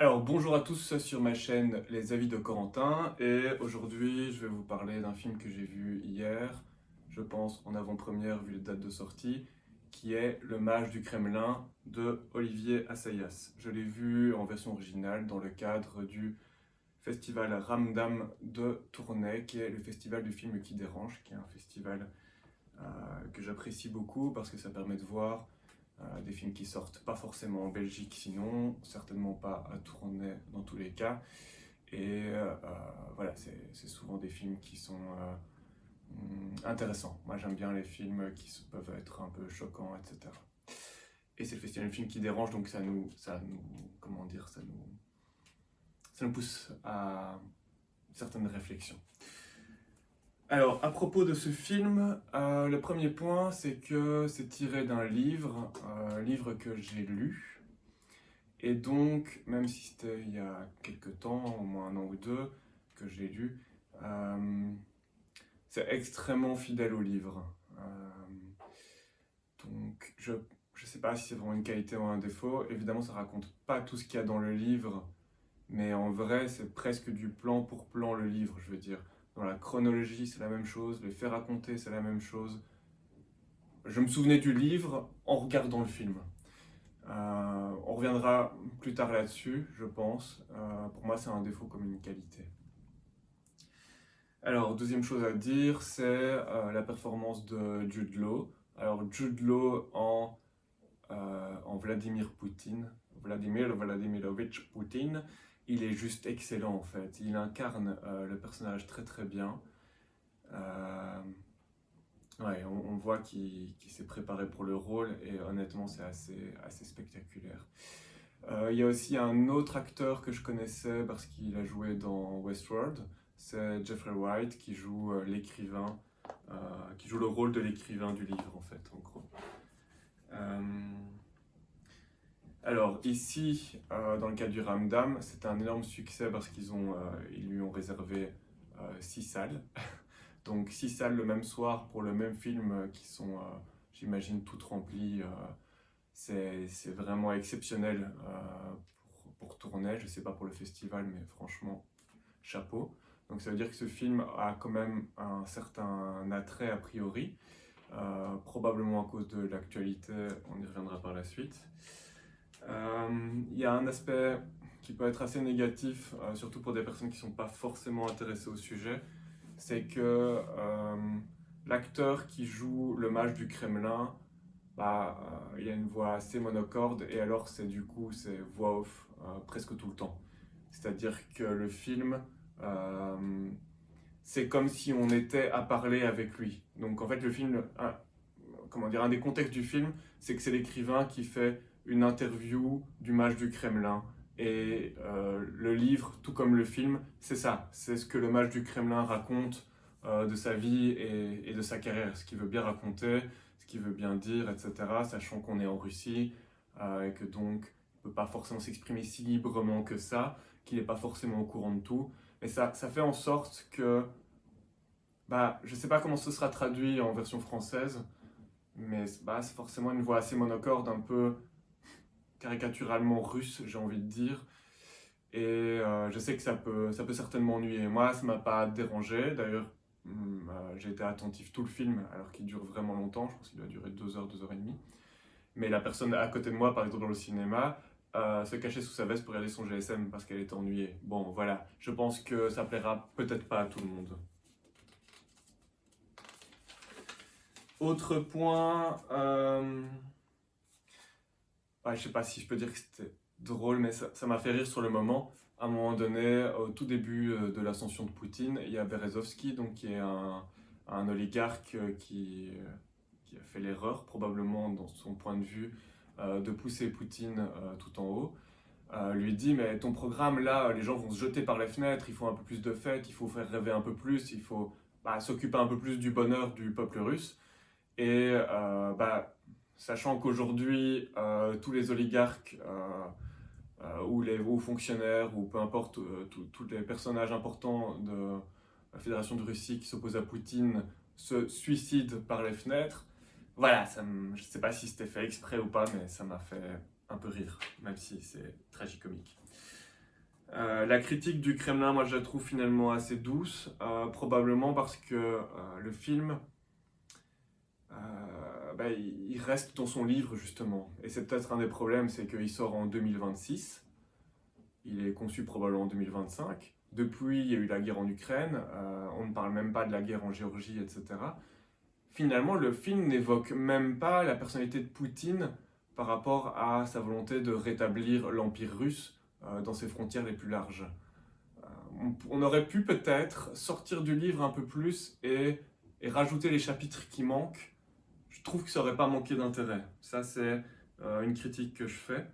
Alors bonjour à tous sur ma chaîne Les Avis de Corentin et aujourd'hui je vais vous parler d'un film que j'ai vu hier, je pense en avant-première vu les dates de sortie, qui est Le Mage du Kremlin de Olivier Assayas. Je l'ai vu en version originale dans le cadre du festival Ramdam de Tournai, qui est le festival du film qui dérange, qui est un festival que j'apprécie beaucoup parce que ça permet de voir des films qui sortent pas forcément en Belgique sinon, certainement pas à Tournai dans tous les cas. Et voilà, c'est souvent des films qui sont intéressants. Moi j'aime bien les films qui peuvent être un peu choquants, etc. Et c'est le festival du film qui dérange, donc comment dire, ça nous pousse à certaines réflexions. Alors, à propos de ce film, le premier point, c'est que c'est tiré d'un livre que j'ai lu. Et donc, même si c'était il y a quelques temps, au moins un an ou deux, que je l'ai lu, c'est extrêmement fidèle au livre. Donc, je ne sais pas si c'est vraiment une qualité ou un défaut. Évidemment, ça raconte pas tout ce qu'il y a dans le livre, mais en vrai, c'est presque du plan pour plan le livre, je veux dire. Dans la chronologie, c'est la même chose, les faits racontés, c'est la même chose. Je me souvenais du livre en regardant le film. On reviendra plus tard là-dessus, je pense. Pour moi, c'est un défaut comme une qualité. Alors, deuxième chose à dire, c'est la performance de Jude Law. Alors, Jude Law en Vladimir Poutine, Vladimir Vladimirovitch Poutine, il est juste excellent en fait. Il incarne le personnage très très bien. Ouais, on voit qu'il s'est préparé pour le rôle et honnêtement c'est assez spectaculaire. Il y a aussi un autre acteur que je connaissais parce qu'il a joué dans Westworld, c'est Jeffrey Wright qui joue l'écrivain, qui joue le rôle de l'écrivain du livre en fait, en gros. Alors ici, dans le cas du Ramdam, c'est un énorme succès parce ils lui ont réservé 6 salles. Donc 6 salles le même soir pour le même film qui sont, j'imagine, toutes remplies. C'est vraiment exceptionnel pour tourner. Je ne sais pas pour le festival, mais franchement, chapeau. Donc ça veut dire que ce film a quand même un certain attrait a priori, probablement à cause de l'actualité, on y reviendra par la suite. Il y a un aspect qui peut être assez négatif, surtout pour des personnes qui ne sont pas forcément intéressées au sujet, c'est que l'acteur qui joue le mage du Kremlin, il a une voix assez monocorde et alors c'est voix off presque tout le temps. C'est-à-dire que le film, c'est comme si on était à parler avec lui. Donc en fait le film, un des contextes du film, c'est que c'est l'écrivain qui fait une interview du mage du Kremlin. Et le livre, tout comme le film, c'est ça. C'est ce que le mage du Kremlin raconte de sa vie et de sa carrière, ce qu'il veut bien raconter, ce qu'il veut bien dire, etc. Sachant qu'on est en Russie et que donc il ne peut pas forcément s'exprimer si librement que ça, qu'il n'est pas forcément au courant de tout. Et ça fait en sorte que, je ne sais pas comment ce sera traduit en version française, mais c'est forcément une voix assez monocorde, un peu caricaturalement russe, j'ai envie de dire. Et je sais que ça peut certainement ennuyer. Moi, ça m'a pas dérangé. D'ailleurs, j'ai été attentif tout le film, alors qu'il dure vraiment longtemps. Je pense qu'il doit durer 2 heures, 2 heures et demie. Mais la personne à côté de moi, par exemple dans le cinéma, se cachait sous sa veste pour regarder son GSM parce qu'elle était ennuyée. Bon, voilà. Je pense que ça plaira peut-être pas à tout le monde. Autre point, je sais pas si je peux dire que c'était drôle, mais ça m'a fait rire sur le moment. À un moment donné, au tout début de l'ascension de Poutine, il y a Berezovski, donc, qui est un oligarque qui a fait l'erreur, probablement dans son point de vue, de pousser Poutine tout en haut. Lui dit, mais ton programme là, les gens vont se jeter par les fenêtres, il faut un peu plus de fêtes, il faut faire rêver un peu plus, il faut s'occuper un peu plus du bonheur du peuple russe. Et sachant qu'aujourd'hui, tous les oligarques ou les hauts fonctionnaires, ou peu importe, tous les personnages importants de la Fédération de Russie qui s'opposent à Poutine se suicident par les fenêtres, voilà, je ne sais pas si c'était fait exprès ou pas, mais ça m'a fait un peu rire, même si c'est tragicomique. La critique du Kremlin, moi je la trouve finalement assez douce, probablement parce que le film, il reste dans son livre justement. Et c'est peut-être un des problèmes, c'est qu'il sort en 2026, il est conçu probablement en 2025. Depuis, il y a eu la guerre en Ukraine, on ne parle même pas de la guerre en Géorgie, etc. Finalement, le film n'évoque même pas la personnalité de Poutine par rapport à sa volonté de rétablir l'Empire russe dans ses frontières les plus larges. On aurait pu peut-être sortir du livre un peu plus et rajouter les chapitres qui manquent. Je trouve que ça n'aurait pas manqué d'intérêt. Ça, c'est une critique que je fais.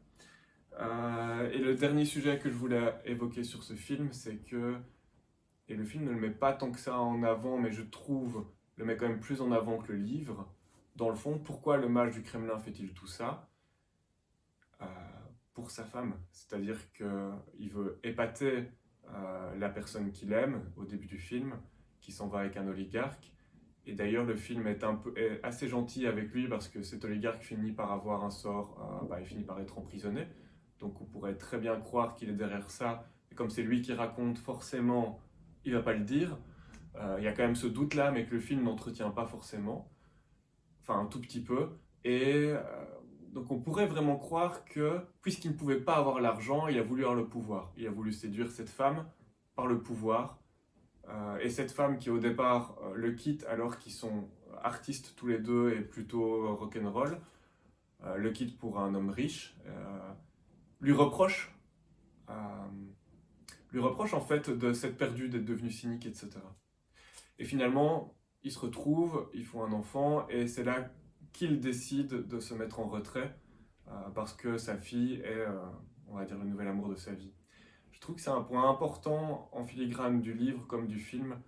Et le dernier sujet que je voulais évoquer sur ce film, c'est que, et le film ne le met pas tant que ça en avant, mais je trouve le met quand même plus en avant que le livre. Dans le fond, pourquoi le mage du Kremlin fait-il tout ça? euh, Pour sa femme. C'est-à-dire qu'il veut épater la personne qu'il aime au début du film, qui s'en va avec un oligarque. Et d'ailleurs, le film est assez gentil avec lui parce que cet oligarque finit par avoir un sort, il finit par être emprisonné. Donc on pourrait très bien croire qu'il est derrière ça. Et comme c'est lui qui raconte, forcément, il va pas le dire. Il y a quand même ce doute-là, mais que le film n'entretient pas forcément. Enfin, un tout petit peu. Et donc on pourrait vraiment croire que, puisqu'il ne pouvait pas avoir l'argent, il a voulu avoir le pouvoir. Il a voulu séduire cette femme par le pouvoir. Et cette femme qui au départ le quitte alors qu'ils sont artistes tous les deux et plutôt rock'n'roll, le quitte pour un homme riche, lui reproche, euh, lui reproche en fait de s'être perdu, d'être devenu cynique, etc. Et finalement, ils se retrouvent, ils font un enfant, et c'est là qu'il décide de se mettre en retrait parce que sa fille est, on va dire, le nouvel amour de sa vie. Je trouve que c'est un point important en filigrane du livre comme du film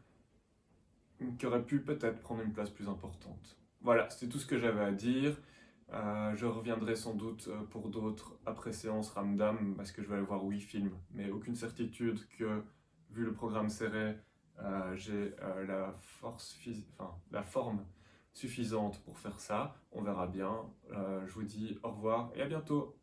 qui aurait pu peut-être prendre une place plus importante. Voilà, c'était tout ce que j'avais à dire. Je reviendrai sans doute pour d'autres après séance Ramdam parce que je vais aller voir 8 films, mais aucune certitude que, vu le programme serré, j'ai la forme suffisante pour faire ça. On verra bien. Je vous dis au revoir et à bientôt.